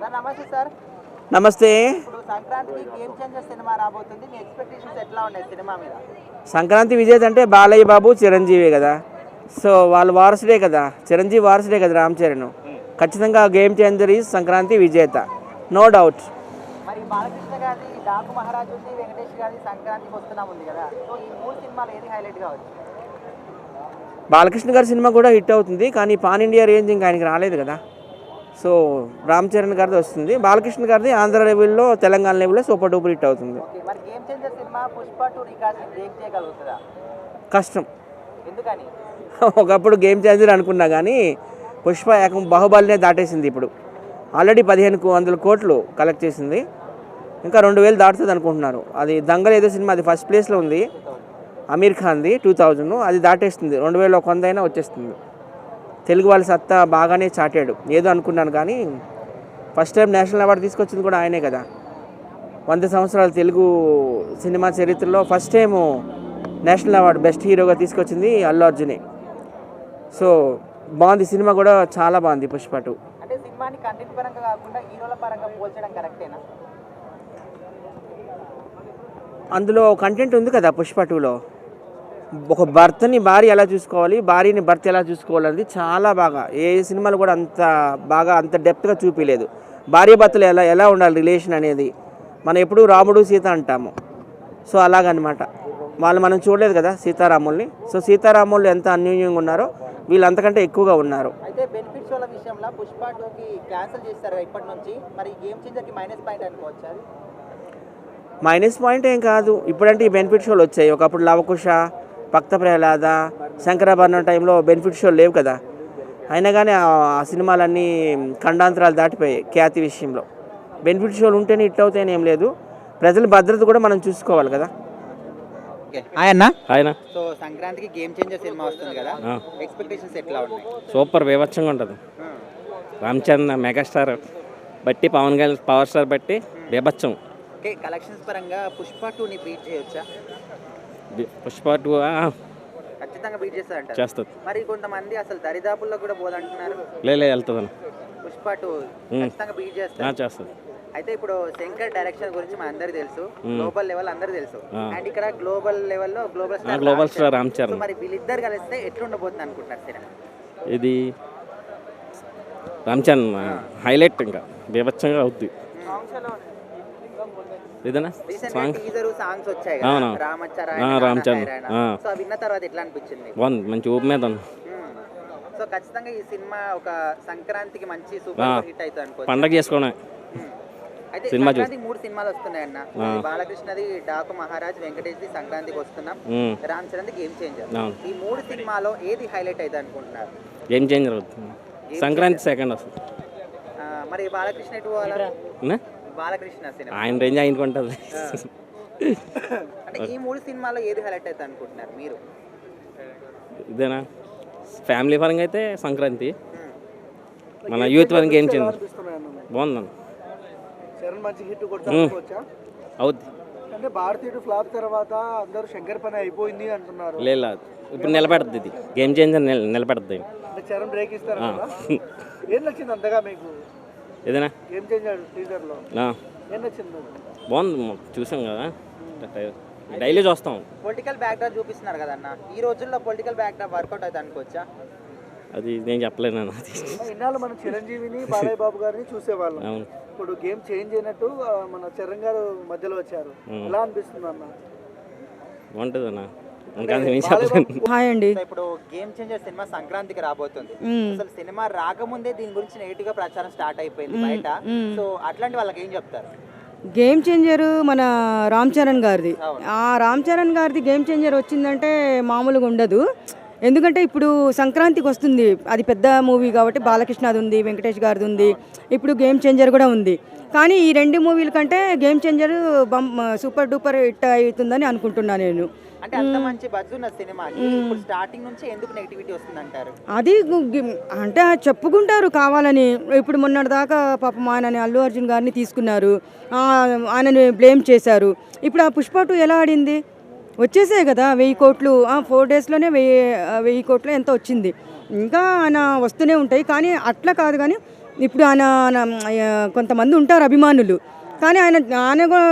Sir నమస్తే sir. నమస్తే. ఇప్పుడు సంక్రాంతికి గేమ్ చేంజర్ సినిమా రాబోతుంది. మీ ఎక్స్పెక్టేషన్స్ ఎట్లా ఉన్నాయి సినిమా మీద? సంక్రాంతి విజేత అంటే బాలయ్య బాబు చిరంజీవి కదా, సో వాళ్ళు వారసుడే కదా, చిరంజీవి వారసుడే కదా రామ్ చరణ్. ఖచ్చితంగా గేమ్ చేంజర్ ఈజ్ సంక్రాంతి విజేత, నో డౌట్. మరి బాలకృష్ణ గారి డాకు మహారాజ్ ఉంది, వెంకటేష్ గారి సంక్రాంతికి వస్తున్నాం ఉంది కదా, సో ఈ మూడు సినిమాలు ఏది హైలైట్ కావచ్చు? బాలకృష్ణ గారి సినిమా కూడా హిట్ అవుతుంది, కానీ పాన్ ఇండియా రేంజ్ ఇంకా ఆయనకి రాలేదు కదా. సో రామ్ చరణ్ గారిది వస్తుంది, బాలకృష్ణ గారిది ఆంధ్ర లెవెల్లో తెలంగాణ లెవెల్లో సూపర్ డూపర్ హిట్ అవుతుంది. మరి గేమ్ చేంజర్ సినిమా పుష్ప 2 రికార్డ్ని బ్రేక్ చేయగలుగుతుందా? కష్టం. ఎందుకని? ఒకప్పుడు గేమ్ చేంజర్ అనుకున్నా కానీ పుష్ప ఏకం బాహుబలినే దాటేసింది. ఇప్పుడు ఆల్రెడీ 1500 కోట్లు కలెక్ట్ చేసింది, ఇంకా 2000 దాటుతుంది అనుకుంటున్నారు. అది దంగల్ ఏదో సినిమా, అది ఫస్ట్ ప్లేస్లో ఉంది, అమీర్ ఖాన్ది 2000, అది దాటేస్తుంది. 2100 అయినా వచ్చేస్తుంది. తెలుగు వాళ్ళ సత్తా బాగానే చాటాడు, ఏదో అనుకున్నాను కానీ ఫస్ట్ టైం నేషనల్ అవార్డు తీసుకొచ్చింది కూడా ఆయనే కదా. 100 సంవత్సరాల తెలుగు సినిమా చరిత్రలో first time national award best హీరోగా తీసుకొచ్చింది అల్లు అర్జునే. సో బాగుంది, సినిమా కూడా చాలా బాగుంది పుష్ప 2. అంటే సినిమాని కంటెంట్ పరంగా కాకుండా హీరోల పరంగా పోల్చడం కరెక్టేనా? అందులో కంటెంట్ ఉంది కదా పుష్ప 2లో. ఒక భర్తని భార్య ఎలా చూసుకోవాలి, భార్యని భర్త ఎలా చూసుకోవాలన్నది చాలా బాగా, ఏ సినిమాలు కూడా అంత బాగా అంత డెప్త్గా చూపించలేదు. భార్య భర్తలు ఎలా ఎలా ఉండాలి రిలేషన్ అనేది. మనం ఎప్పుడు రాముడు సీత అంటాము, సో అలాగనమాట. వాళ్ళు మనం చూడలేదు కదా సీతారాముల్ని. సో సీతారాములు ఎంత అన్యోన్యంగా ఉన్నారో వీళ్ళు అంతకంటే ఎక్కువగా ఉన్నారు. అయితే బెనిఫిట్స్ వాళ్ళ విషయంలో పుష్ప 2కి క్యాన్సిల్ చేస్తారు ఇప్పటి నుంచి, మరి గేమ్ చేంజర్కి మైనస్ పాయింట్ అనుకోవచ్చు అది? మైనస్ పాయింట్ ఏం కాదు, ఇప్పుడంటే ఈ బెనిఫిట్ షోలు వచ్చాయి. ఒకప్పుడు లవకుశ, భక్త ప్రహ్లాద, శంకరాభరణం టైంలో బెనిఫిట్ షోలు లేవు కదా. అయినా కానీ ఆ సినిమాలన్నీ ఖండాంతరాలు దాటిపోయాయి ఖ్యాతి విషయంలో. బెనిఫిట్ షోలు ఉంటేనే హిట్ అవుతాయని ఏం లేదు, ప్రజల భద్రత కూడా మనం చూసుకోవాలి కదా. ఆయన సో సంక్రాంతికి గేమ్ చేంజర్ సినిమా వస్తుంది కదా, ఎక్స్పెక్టేషన్స్ ఎట్లా ఉన్నాయి? సూపర్ బీభత్సంగా ఉంటుంది. రామ్ చరణ్ మెగాస్టార్ బట్టి, పవన్ కళ్యాణ్ పవర్ స్టార్ బట్టి బీభత్సం. ఓకే, కలెక్షన్స్ పరంగా పుష్ప 2ని బీట్ చేయొచ్చా? పుష్ప 2 ఖచ్చితంగా బీట్ చేస్తారంట. చేస్తుంది. మరి కొంతమంది అసలు దరిదాపుల్లో కూడా పోదంటున్నారు. వెళ్తుంది. పుష్ప 2 ఖచ్చితంగా బీట్ చేస్తుంది. అయితే ఇప్పుడు శంకర్ డైరెక్షన్ గురించి మన అందరికి తెలుసు, గ్లోబల్ లెవెల్ అందరికి తెలుసు, అండ్ ఇక్కడ గ్లోబల్ లెవెల్లో గ్లోబల్ స్టార్ రామ్ చరణ్. మరి వీళ్ళిద్దరు కలిస్తే ఎట్లుండబోతుంది అనుకుంటున్నారు సినిమా? ఇది రామ్ చరణ్ హైలైట్, ఇంకా బీభత్సంగా అవుద్ది. ఇదేనా సాంగ్స్ వచ్చాయి రామ్ చరణ్. సో విన్న తర్వాత ఎట్లా అనిపించింది? బాగుంది, మంచి ఊపు మీద. సో ఖచ్చితంగా ఈ సినిమా ఒక సంక్రాంతికి మంచి సూపర్ హిట్ అవుతుంది అనుకో. పండగ చేసుకోవడం. అయితే సంక్రాంతికి 3 సినిమాలు వస్తున్నాయన్న, బాలకృష్ణది డాకు మహారాజ్, వెంకటేష్ది సంక్రాంతికి వస్తున్నాం, రామ్ చరణ్ది గేమ్ చేంజర్. ఈ 3 సినిమాలో ఏది హైలైట్ అవుతుంది అనుకుంటున్నారు? గేమ్ చేంజర్ అవుతుంది, సంక్రాంతి సెకండ్ వస్తుంది. మరి బాలకృష్ణ ఎటు పోవాలా? బాలకృష్ణ సినిమా ఆయన రేంజ్ ఆయనకు ఉంటుంది. అంటే ఈ 3 సినిమాలో ఏది హైలైట్ అవుతుంది అనుకుంటున్నారు మీరు? ఇదేనా ఫ్యామిలీ పరంగా అయితే సంక్రాంతి, మన యూత్ పరంగా గేమ్ చేంజర్ బాగుందన్న. చరణ్ మంచి హిట్ కొడతానుకోవచ్చా? అవుద్ది. అంటే భారతీయుడు ఫ్లాప్ తర్వాత అందరూ శంకర్ పని అయిపోయింది అంటున్నారు. లేదు, ఇప్పుడు నిలబెడుతుంది, ఇది గేమ్ చేంజర్ నిలబెడుతుంది. అంటే చరణ్ బ్రేక్ ఇస్తారు కదా. ఏం నచ్చింది అంతగా మీకు ఏదైనా గేమ్ చేంజర్ టీజర్ లో? ఏం నచ్చింది? బాగుంది, చూసాం కదా, డైలీ చూస్తాం. పొలిటికల్ బ్యాక్డ్రాప్ చూపిస్తున్నారు కదన్న, ఈ రోజుల్లో పొలిటికల్ బ్యాక్డ్రాప్ వర్కౌట్ అవుతుంది అనుకోవచ్చా? అది నేను చెప్పలేను. ఇన్నాళ్ళు మనం చిరంజీవిని, బాలయ్య బాబు గారిని చూసేవాళ్ళం. ఇప్పుడు గేమ్ చేంజ్ అయినట్టు మన చరణ్ గారు మధ్యలో వచ్చారు, ఎలా అనిపిస్తుంది అన్న? బాగుంటుంది అన్న. హాయ్ అండి. ఇప్పుడు గేమ్ చేంజర్ సినిమా సంక్రాంతికి రాబోతుంది. అసలు సినిమా రాకముందే దీని గురించి నెగిటివ్ గా ప్రచారం స్టార్ట్ అయిపోయింది బయట. సో అట్లాంటి వాళ్ళకి ఏం చెప్తారు? గేమ్ చేంజర్ మన రామ్ చరణ్ గారిది. ఆ రామ్ చరణ్ గారిది గేమ్ చేంజర్ వచ్చిందంటే మామూలుగా ఉండదు. ఎందుకంటే ఇప్పుడు సంక్రాంతికి వస్తుంది, అది పెద్ద మూవీ కాబట్టి బాలకృష్ణది ఉంది, వెంకటేష్ గారిది ఉంది, ఇప్పుడు గేమ్ చేంజర్ కూడా ఉంది. కానీ ఈ 2 మూవీల కంటే game changer super duper hit అవుతుందని అనుకుంటున్నాను నేను. అంటే అంత మంచి బజ్ ఉన్న సినిమాకి ఇప్పుడు స్టార్టింగ్ నుంచి ఎందుకు నెగిటివిటీ వస్తుంది అంటారు? అది అంటే చెప్పుకుంటారు కావాలని. ఇప్పుడు మొన్నటిదాకా పాపం ఆయనని అల్లు అర్జున్ గారిని తీసుకున్నారు, ఆయనని బ్లేమ్ చేశారు. ఇప్పుడు ఆ పుష్ప 2 ఎలా ఆడింది? వచ్చేసాయి కదా 1000 కోట్లు, 4 డేస్లోనే 1000 కోట్లు ఎంత వచ్చింది. ఇంకా ఆయన వస్తూనే ఉంటాయి, కానీ అట్లా కాదు. కానీ ఇప్పుడు కొంతమంది ఉంటారు అభిమానులు, కానీ ఆయన కూడా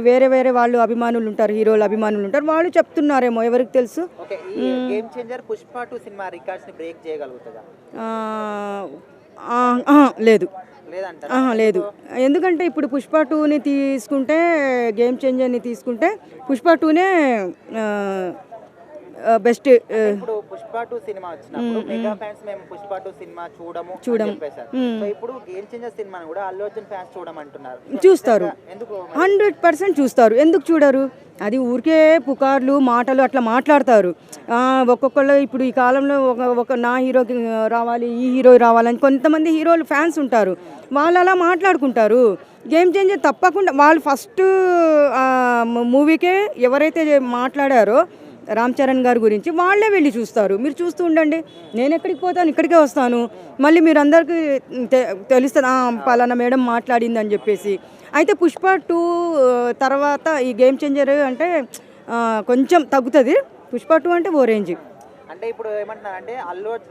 వేరే వేరే వాళ్ళు అభిమానులు ఉంటారు, హీరోలు అభిమానులు ఉంటారు, వాళ్ళు చెప్తున్నారేమో ఎవరికి తెలుసు. ఓకే, ఈ game changer Pushpa 2 cinema records ని బ్రేక్ చేయగలుగుతుందా? లేదు లేదంటారా? లేదు, ఎందుకంటే ఇప్పుడు పుష్ప 2ని తీసుకుంటే, గేమ్ చేంజర్ని తీసుకుంటే పుష్ప 2నే బెస్ట్. ఇప్పుడు పుష్ప 2 సినిమా వచ్చినప్పుడు మెగా ఫ్యాన్స్ మేము పుష్ప 2 సినిమా చూడము చెప్పేశారు. సో ఇప్పుడు గేమ్ చేంజర్ సినిమాని కూడా అల్లు అర్జున్ ఫ్యాన్స్ చూడమంటున్నారు. చూస్తారు, ఎందుకు? 100% చూస్తారు, ఎందుకు చూడరు? అది ఊరికే పుకార్లు మాటలు అట్లా మాట్లాడతారు. ఒక్కొక్కళ్ళు ఇప్పుడు ఈ కాలంలో ఒక నా హీరోకి రావాలి, ఈ హీరో రావాలని కొంతమంది హీరోలు ఫ్యాన్స్ ఉంటారు, వాళ్ళు అలా మాట్లాడుకుంటారు. గేమ్ చేంజర్ తప్పకుండా వాళ్ళు ఫస్ట్ మూవీకే ఎవరైతే మాట్లాడారో రామ్ చరణ్ గారి గురించి వాళ్ళే వెళ్ళి చూస్తారు. మీరు చూస్తూ ఉండండి, నేను ఎక్కడికి పోతాను ఇక్కడికే వస్తాను, మళ్ళీ మీరు అందరికీ తెలుస్తుంది పలానా మేడం మాట్లాడింది అని చెప్పేసి. అయితే పుష్ప 2 తర్వాత ఈ గేమ్ చేంజర్ అంటే కొంచెం తగ్గుతుంది. పుష్ప 2 అంటే ఓ రేంజ్. అంటే ఇప్పుడు ఏమంటున్నారంటే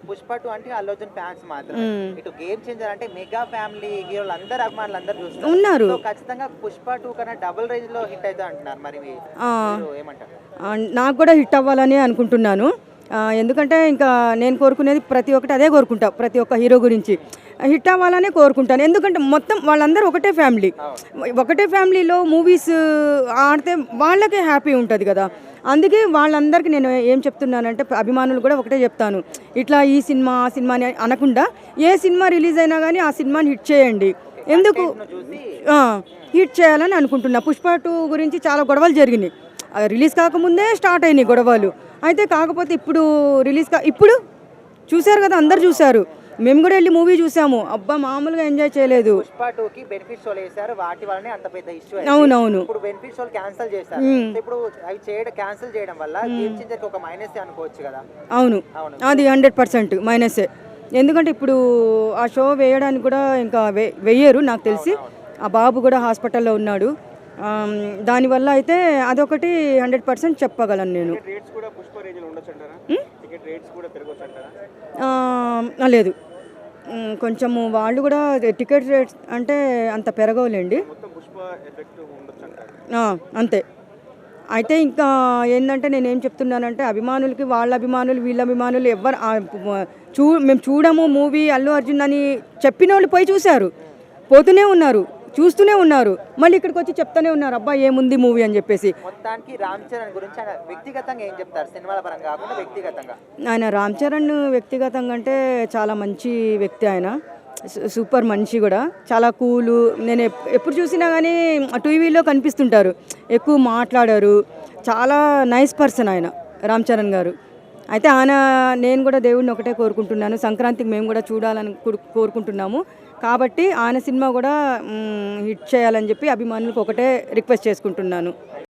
పుష్ప 2 అంటే అల్లు అర్జున్ ఫ్యాన్స్ మాత్రమే, ఇటు గేమ్ చేంజర్ అంటే మెగా ఫ్యామిలీ హీరోలు అందరు అభిమానులు అందరూ చూస్తారు ఉన్నారు. సో ఖచ్చితంగా పుష్ప 2 కన్నా డబుల్ రేంజ్ లో హిట్ అవుతా అంటున్నారు. మరి మీరు ఏమంటారు? నాకు కూడా హిట్ అవ్వాలని అనుకుంటున్నాను. ఎందుకంటే ఇంకా నేను కోరుకునేది ప్రతి ఒక్కటి అదే కోరుకుంటా, ప్రతి ఒక్క హీరో గురించి హిట్ అవ్వాలనే కోరుకుంటాను. ఎందుకంటే మొత్తం వాళ్ళందరూ ఒకటే ఫ్యామిలీలో మూవీస్ ఆడితే వాళ్ళకే హ్యాపీ ఉంటుంది కదా. అందుకే వాళ్ళందరికీ నేను ఏం చెప్తున్నానంటే అభిమానులు కూడా ఒకటే చెప్తాను, ఇట్లా ఈ సినిమా ఆ సినిమా అని అనకుండా ఏ సినిమా రిలీజ్ అయినా కానీ ఆ సినిమాని హిట్ చేయండి. ఎందుకు హిట్ చేయాలని అనుకుంటున్నా. పుష్ప 2 గురించి చాలా గొడవలు జరిగినాయి, రిలీజ్ కాకముందే స్టార్ట్ అయినాయి గొడవలు. అయితే కాకపోతే ఇప్పుడు ఇప్పుడు చూశారు కదా, అందరు చూశారు, మేము కూడా వెళ్ళి మూవీ చూసాము, అబ్బా మామూలుగా ఎంజాయ్ చేయలేదు. పుష్ప 2 కి బెనిఫిట్ షోలు వేశారు, వాటి వల్లనే అంత పెద్ద ఇష్యూ. అవునవును, ఇప్పుడు బెనిఫిట్ షోలు క్యాన్సిల్ చేశారు. ఇప్పుడు అవి క్యాన్సిల్ చేయడం వల్ల గేమ్ చేంజర్ కి ఒక మైనస్ అనుకోవచ్చు కదా. అవును, అది 100% మైనసే. ఎందుకంటే ఇప్పుడు ఆ షో వేయడానికి కూడా ఇంకా వెయ్యరు నాకు తెలిసి. ఆ బాబు కూడా హాస్పిటల్లో ఉన్నాడు, దానివల్ల అయితే అదొకటి 100% చెప్పగలను నేను. లేదు, కొంచెము వాళ్ళు కూడా టికెట్ రేట్స్ అంటే అంత పెరగవులేండి, అంతే. అయితే ఇంకా ఏంటంటే నేనేం చెప్తున్నానంటే అభిమానులకి వాళ్ళ అభిమానులు వీళ్ళ అభిమానులు ఎవరు మేము చూడము మూవీ అల్లు అర్జున్ అని చెప్పిన వాళ్ళు పోయి చూశారు, పోతూనే ఉన్నారు, చూస్తూనే ఉన్నారు, మళ్ళీ ఇక్కడికి వచ్చి చెప్తూనే ఉన్నారు అబ్బా ఏముంది మూవీ అని చెప్పేసి. మొత్తానికి రామ్ చరణ్ గురించి ఆయన వ్యక్తిగతంగా ఏం చెప్తారు, సినిమాల పరంగా కాకుండా వ్యక్తిగతంగా? ఆయన రామ్ చరణ్ వ్యక్తిగతంగా అంటే చాలా మంచి వ్యక్తి, ఆయన సూపర్ మనిషి కూడా, చాలా కూలు. నేను ఎప్పుడు చూసినా కానీ టీవీలో కనిపిస్తుంటారు, ఎక్కువ మాట్లాడారు, చాలా నైస్ పర్సన్ ఆయన రామ్ చరణ్ గారు. అయితే నేను కూడా దేవుడిని ఒకటే కోరుకుంటున్నాను, సంక్రాంతికి మేము కూడా చూడాలని కోరుకుంటున్నాము. కాబట్టి ఆయన సినిమా కూడా హిట్ చేయాలని చెప్పి అభిమానులకు ఒకటే రిక్వెస్ట్ చేసుకుంటున్నాను.